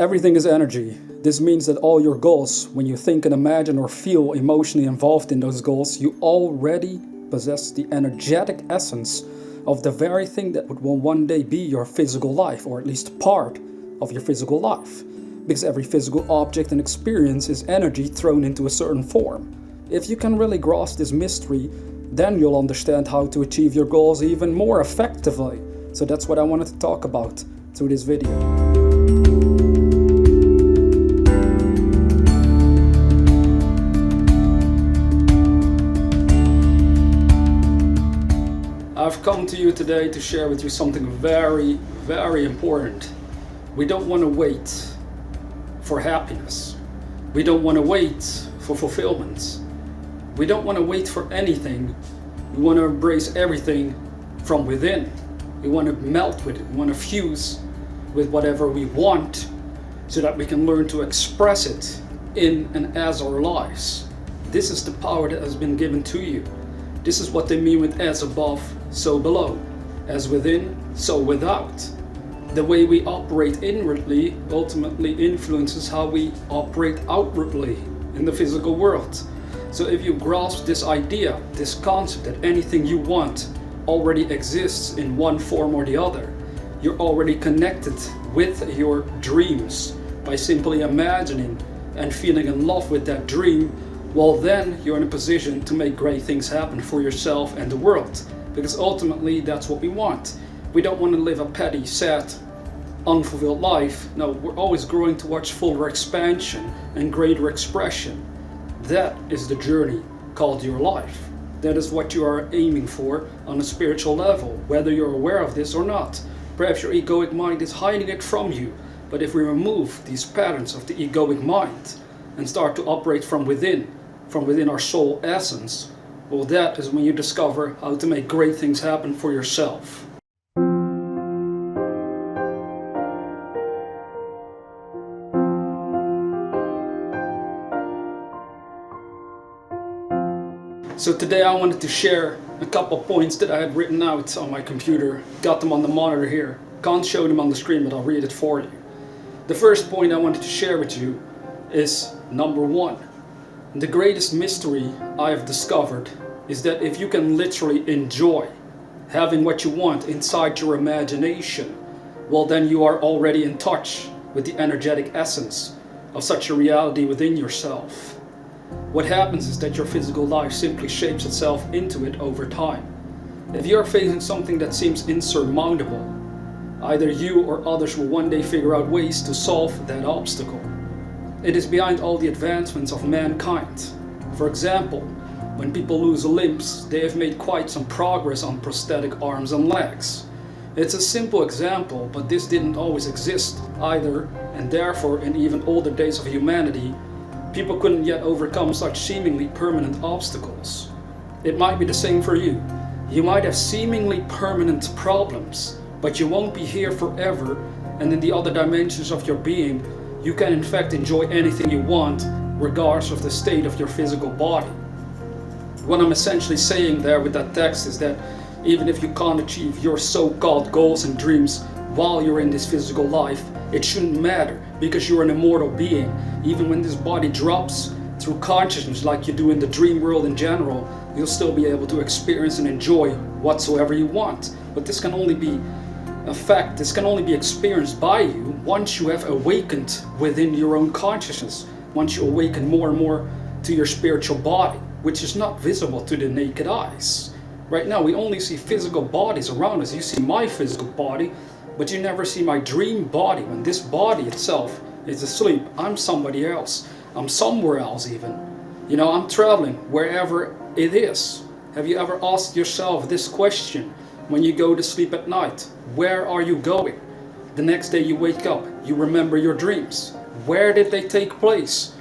Everything is energy. This means that all your goals, when you think and imagine or feel emotionally involved in those goals, you already possess the energetic essence of the very thing that will one day be your physical life, or at least part of your physical life. Because every physical object and experience is energy thrown into a certain form. If you can really grasp this mystery, then you'll understand how to achieve your goals even more effectively. So that's what I wanted to talk about through this video. I've come to you today to share with you something very, very important. We don't want to wait for happiness. We don't want to wait for fulfillment. We don't want to wait for anything. We want to embrace everything from within. We want to melt with it. We want to fuse with whatever we want so that we can learn to express it in and as our lives. This is the power that has been given to you. This is what they mean with as above, so below. As within, so without. The way we operate inwardly ultimately influences how we operate outwardly in the physical world. So if you grasp this idea, this concept that anything you want already exists in one form or the other, you're already connected with your dreams by simply imagining and feeling in love with that dream. Well, then you're in a position to make great things happen for yourself and the world. Because ultimately that's what we want. We don't want to live a petty, sad, unfulfilled life. No, we're always growing towards fuller expansion and greater expression. That is the journey called your life. That is what you are aiming for on a spiritual level, whether you're aware of this or not. Perhaps your egoic mind is hiding it from you. But if we remove these patterns of the egoic mind and start to operate from within our soul essence, well, that is when you discover how to make great things happen for yourself. So today I wanted to share a couple points that I had written out on my computer. Got them on the monitor here. Can't show them on the screen, but I'll read it for you. The first point I wanted to share with you is number one. The greatest mystery I have discovered is that if you can literally enjoy having what you want inside your imagination, well, then you are already in touch with the energetic essence of such a reality within yourself. What happens is that your physical life simply shapes itself into it over time. If you are facing something that seems insurmountable, either you or others will one day figure out ways to solve that obstacle. It is behind all the advancements of mankind. For example, when people lose limbs, they have made quite some progress on prosthetic arms and legs. It's a simple example, but this didn't always exist either, and therefore in even older days of humanity, people couldn't yet overcome such seemingly permanent obstacles. It might be the same for you. You might have seemingly permanent problems, but you won't be here forever, and in the other dimensions of your being, you can in fact enjoy anything you want, regardless of the state of your physical body. What I'm essentially saying there with that text is that even if you can't achieve your so-called goals and dreams while you're in this physical life, it shouldn't matter, because you're an immortal being. Even when this body drops through consciousness like you do in the dream world in general, you'll still be able to experience and enjoy whatsoever you want. But this can only be a fact, this can only be experienced by you once you have awakened within your own consciousness, once you awaken more and more to your spiritual body, which is not visible to the naked eyes. Right now we only see physical bodies around us. You see my physical body, but you never see my dream body. When this body itself is asleep, I'm somebody else. I'm somewhere else even. You know, I'm traveling wherever it is. Have you ever asked yourself this question when you go to sleep at night? Where are you going? The next day you wake up, you remember your dreams. Where did they take place?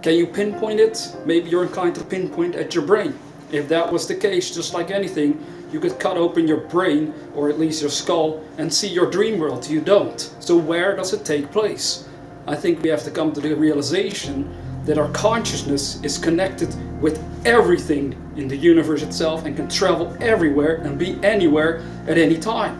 Can you pinpoint it? Maybe you're inclined to pinpoint at your brain. If that was the case, just like anything, you could cut open your brain, or at least your skull, and see your dream world. You don't. So where does it take place? I think we have to come to the realization that our consciousness is connected with everything in the universe itself and can travel everywhere and be anywhere at any time.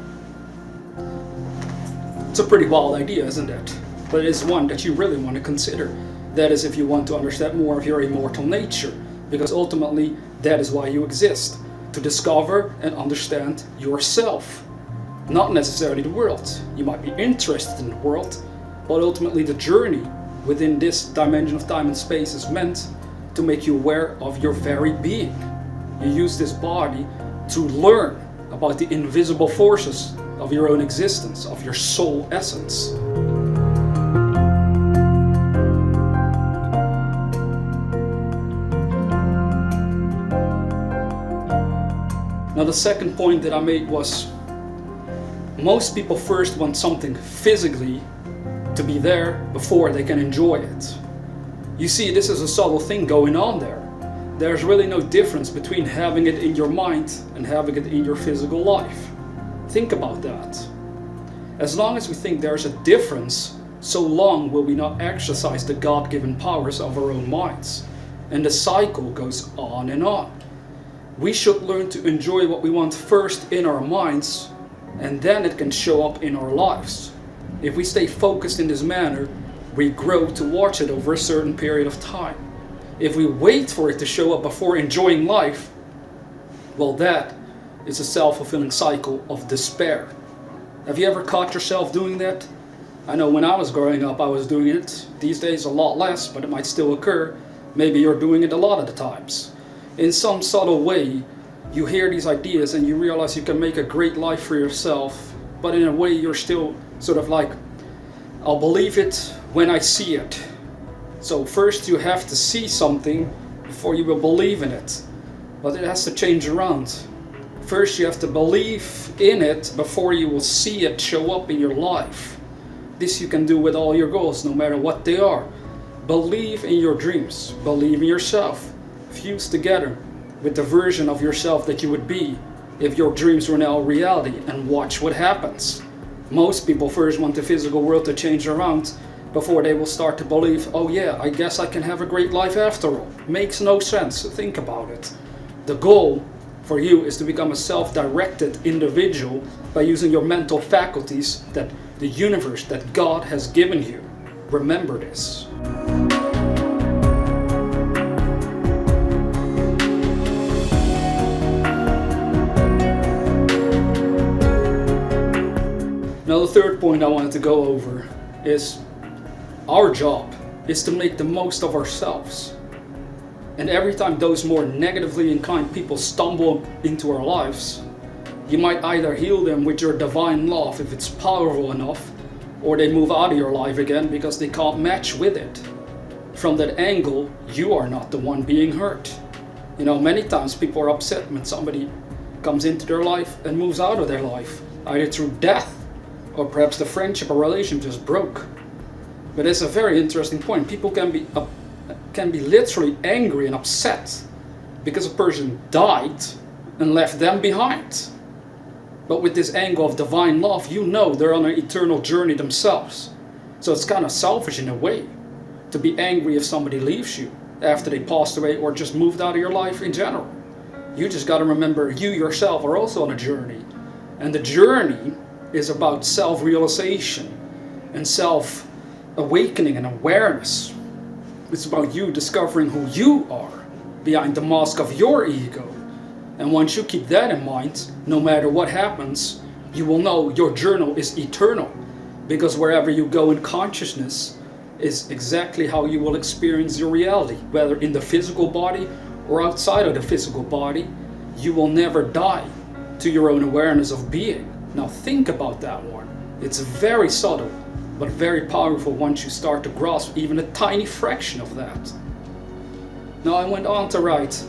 It's a pretty wild idea, isn't it? but it is one that you really want to consider. That is if you want to understand more of your immortal nature, because ultimately that is why you exist, to discover and understand yourself. Not necessarily the world. You might be interested in the world, but ultimately the journey within this dimension of time and space is meant to make you aware of your very being. You use this body to learn about the invisible forces of your own existence, of your soul essence. Now the second point that I made was, most people first want something physically to be there before they can enjoy it. You see, this is a subtle thing going on there. There's really no difference between having it in your mind and having it in your physical life. Think about that. As long as we think there's a difference, so long will we not exercise the God-given powers of our own minds. And the cycle goes on and on. We should learn to enjoy what we want first in our minds, and then it can show up in our lives. If we stay focused in this manner, we grow towards it over a certain period of time. If we wait for it to show up before enjoying life, well, that is a self-fulfilling cycle of despair. Have you ever caught yourself doing that? I know when I was growing up I was doing it. These days a lot less, but it might still occur. Maybe you're doing it a lot of the times. In some subtle way, you hear these ideas and you realize you can make a great life for yourself, but in a way you're still sort of like, I'll believe it when I see it. So first you have to see something before you will believe in it. But it has to change around. First you have to believe in it before you will see it show up in your life. This you can do with all your goals, no matter what they are. Believe in your dreams. Believe in yourself. Fuse together with the version of yourself that you would be if your dreams were now reality, and watch what happens. Most people first want the physical world to change around before they will start to believe, oh yeah, I guess I can have a great life after all. Makes no sense. Think about it. The goal for you is to become a self-directed individual by using your mental faculties that the universe, that God has given you. Remember this. Now the third point I wanted to go over is our job is to make the most of ourselves. And every time those more negatively inclined people stumble into our lives, you might either heal them with your divine love if it's powerful enough, or they move out of your life again because they can't match with it. From that angle, you are not the one being hurt. You know, many times people are upset when somebody comes into their life and moves out of their life, either through death or perhaps the friendship or relation just broke. But it's a very interesting point. People can be literally angry and upset because a person died and left them behind. But with this angle of divine love, you know they're on an eternal journey themselves. So it's kind of selfish in a way to be angry if somebody leaves you after they passed away or just moved out of your life in general. You just got to remember you yourself are also on a journey. And the journey is about self-realization and self-awakening and awareness. It's about you discovering who you are behind the mask of your ego. And once you keep that in mind, no matter what happens, you will know your journey is eternal. Because wherever you go in consciousness is exactly how you will experience your reality. Whether in the physical body or outside of the physical body, you will never die to your own awareness of being. Now think about that one. It's very subtle, but very powerful once you start to grasp even a tiny fraction of that. Now I went on to write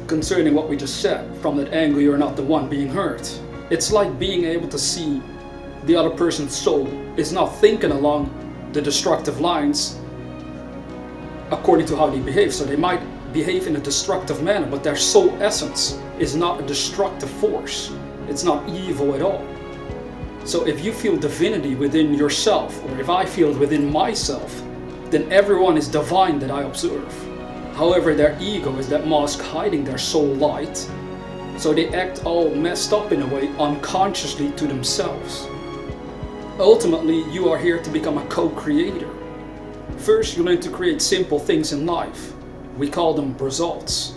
concerning what we just said, from that angle you're not the one being hurt. It's like being able to see the other person's soul is not thinking along the destructive lines according to how they behave. So they might behave in a destructive manner, but their soul essence is not a destructive force. It's not evil at all. So if you feel divinity within yourself, or if I feel it within myself, then everyone is divine that I observe. However, their ego is that mask hiding their soul light, so they act all messed up in a way unconsciously to themselves. Ultimately, you are here to become a co-creator. First, you learn to create simple things in life. We call them results.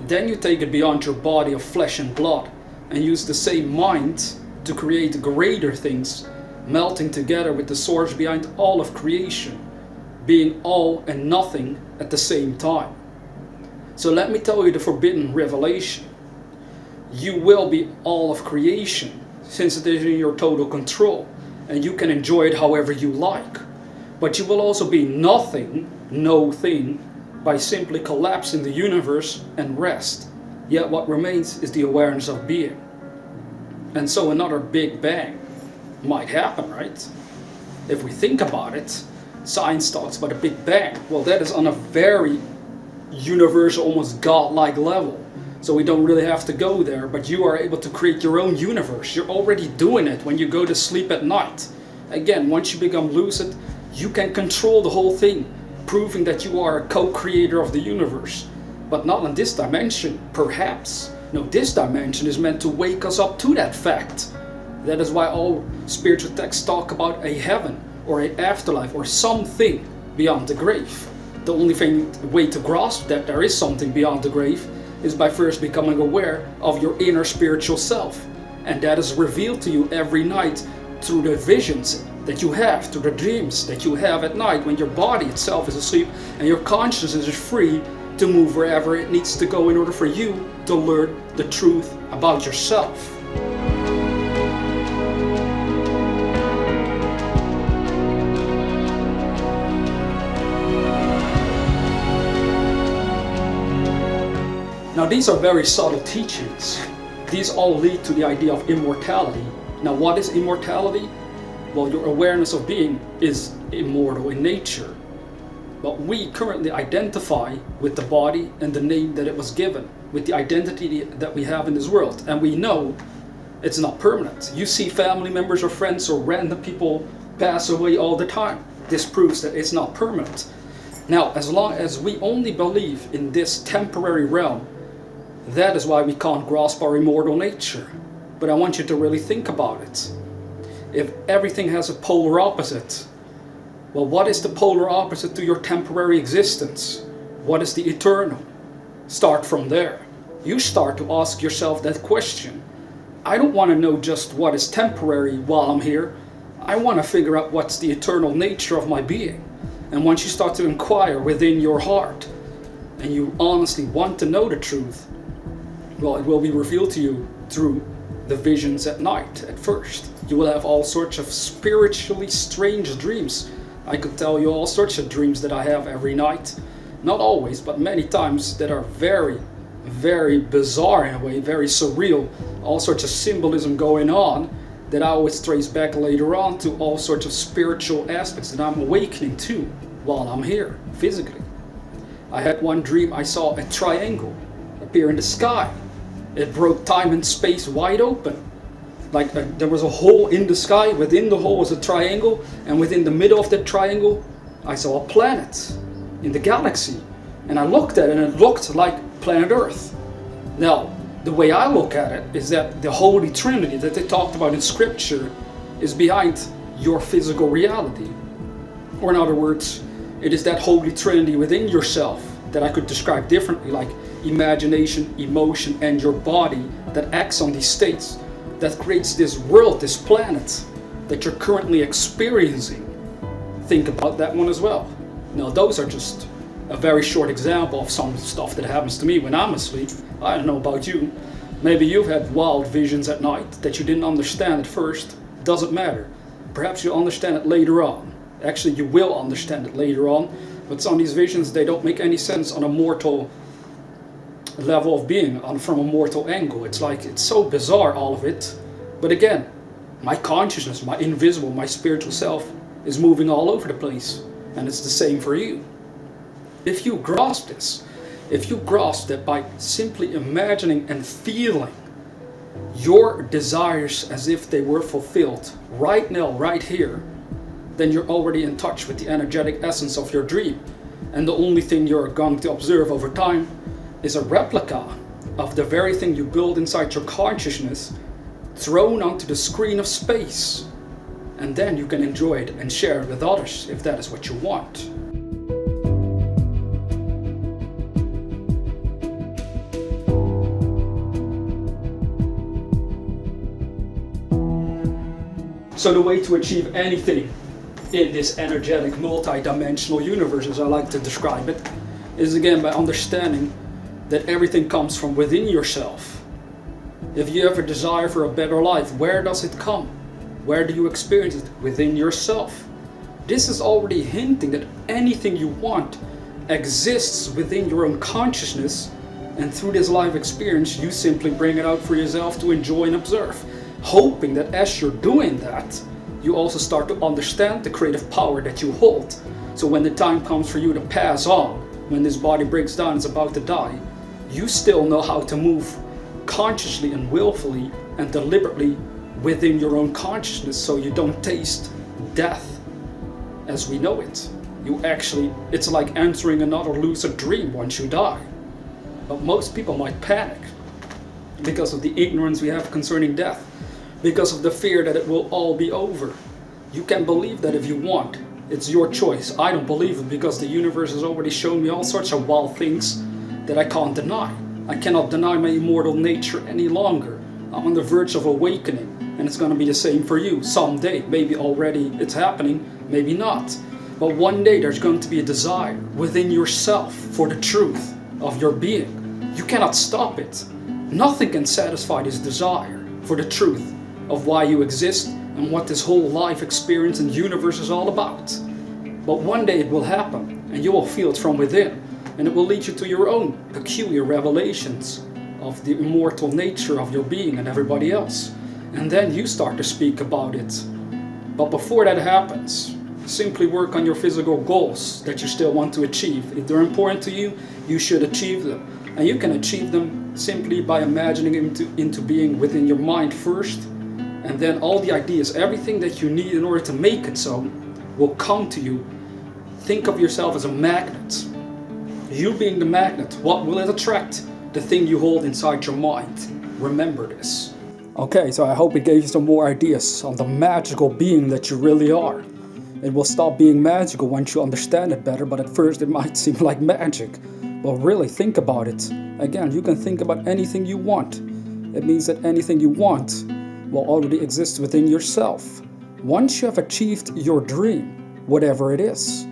Then you take it beyond your body of flesh and blood and use the same mind to create greater things, melting together with the source behind all of creation, being all and nothing at the same time. So let me tell you the forbidden revelation. You will be all of creation, since it is in your total control, and you can enjoy it however you like. But you will also be nothing, no thing, by simply collapsing the universe and rest. Yet what remains is the awareness of being. And so another Big Bang might happen, right? If we think about it, science talks about a Big Bang. Well, that is on a very universal, almost godlike level. So we don't really have to go there, but you are able to create your own universe. You're already doing it when you go to sleep at night. Again, once you become lucid, you can control the whole thing, proving that you are a co-creator of the universe. But not in this dimension, perhaps. No, this dimension is meant to wake us up to that fact. That is why all spiritual texts talk about a heaven, or an afterlife, or something beyond the grave. The only way to grasp that there is something beyond the grave is by first becoming aware of your inner spiritual self. And that is revealed to you every night through the visions that you have, through the dreams that you have at night when your body itself is asleep and your consciousness is free to move wherever it needs to go in order for you to learn the truth about yourself. Now these are very subtle teachings. These all lead to the idea of immortality. Now what is immortality? Well, your awareness of being is immortal in nature. But we currently identify with the body and the name that it was given, with the identity that we have in this world. And we know it's not permanent. You see family members or friends or random people pass away all the time. This proves that it's not permanent. Now, as long as we only believe in this temporary realm, that is why we can't grasp our immortal nature. But I want you to really think about it. If everything has a polar opposite, well, what is the polar opposite to your temporary existence? What is the eternal? Start from there. You start to ask yourself that question. I don't want to know just what is temporary while I'm here. I want to figure out what's the eternal nature of my being. And once you start to inquire within your heart, and you honestly want to know the truth, well, it will be revealed to you through the visions at night at first. You will have all sorts of spiritually strange dreams. I could tell you all sorts of dreams that I have every night. Not always, but many times, that are very, very bizarre in a way, very surreal. All sorts of symbolism going on that I always trace back later on to all sorts of spiritual aspects that I'm awakening to while I'm here, physically. I had one dream I saw a triangle appear in the sky. It broke time and space wide open. Like there was a hole in the sky, within the hole was a triangle, and within the middle of that triangle I saw a planet in the galaxy. And I looked at it and it looked like planet Earth. Now, the way I look at it is that the Holy Trinity that they talked about in Scripture is behind your physical reality. Or in other words, it is that Holy Trinity within yourself that I could describe differently, like imagination, emotion, and your body that acts on these states, that creates this world, this planet that you're currently experiencing. Think about that one as well. Now, those are just a very short example of some stuff that happens to me when I'm asleep. I don't know about you. Maybe you've had wild visions at night that you didn't understand at first. Doesn't matter. Perhaps you'll understand it later on. Actually, you will understand it later on. But some of these visions, they don't make any sense on a mortal level of being, from a mortal angle. It's like, it's so bizarre, all of it. But again, my consciousness, my invisible, my spiritual self is moving all over the place. And it's the same for you. If you grasp this, if you grasp that by simply imagining and feeling your desires as if they were fulfilled right now, right here, then you're already in touch with the energetic essence of your dream. And the only thing you're going to observe over time is a replica of the very thing you build inside your consciousness thrown onto the screen of space. and then you can enjoy it and share it with others if that is what you want. So the way to achieve anything in this energetic, multi-dimensional universe, as I like to describe it, is again by understanding that everything comes from within yourself. If you have a desire for a better life, where does it come? Where do you experience it? Within yourself. This is already hinting that anything you want exists within your own consciousness, and through this life experience you simply bring it out for yourself to enjoy and observe, hoping that as you're doing that, you also start to understand the creative power that you hold. So when the time comes for you to pass on, when this body breaks down and is about to die, you still know how to move consciously and willfully and deliberately within your own consciousness, so you don't taste death as we know it. It's like entering another lucid dream once you die. But most people might panic because of the ignorance we have concerning death, because of the fear that it will all be over. You can believe that if you want. It's your choice. I don't believe it because the universe has already shown me all sorts of wild things that I can't deny. I cannot deny my immortal nature any longer. I'm on the verge of awakening, and it's going to be the same for you someday. Maybe already it's happening, maybe not. But one day there's going to be a desire within yourself for the truth of your being. You cannot stop it. Nothing can satisfy this desire for the truth of why you exist and what this whole life experience and universe is all about. But one day it will happen, and you will feel it from within, and it will lead you to your own peculiar revelations of the immortal nature of your being and everybody else. And then you start to speak about it. But before that happens, simply work on your physical goals that you still want to achieve. If they're important to you, you should achieve them. And you can achieve them simply by imagining into being within your mind first. And then all the ideas, everything that you need in order to make it so, will come to you. Think of yourself as a magnet. You being the magnet, what will it attract? The thing you hold inside your mind. Remember this. Okay, so I hope it gave you some more ideas on the magical being that you really are. It will stop being magical once you understand it better, but at first it might seem like magic. But really think about it. Again, you can think about anything you want. It means that anything you want will already exist within yourself. Once you have achieved your dream, whatever it is,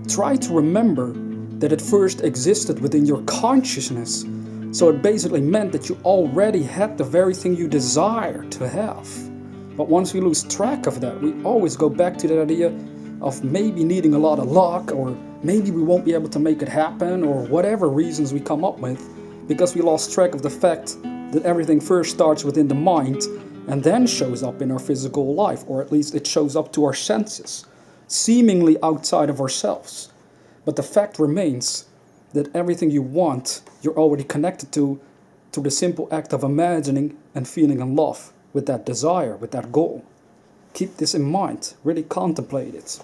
try to remember that it first existed within your consciousness. So it basically meant that you already had the very thing you desire to have. But once we lose track of that, we always go back to that idea of maybe needing a lot of luck, or maybe we won't be able to make it happen, or whatever reasons we come up with, because we lost track of the fact that everything first starts within the mind and then shows up in our physical life, or at least it shows up to our senses, seemingly outside of ourselves. But the fact remains that everything you want, you're already connected to the simple act of imagining and feeling in love with that desire, with that goal. Keep this in mind, really contemplate it.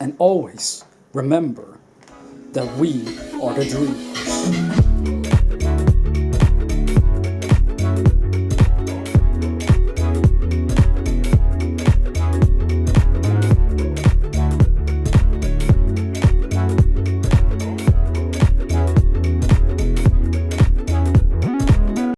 And always remember that we are the dreamers.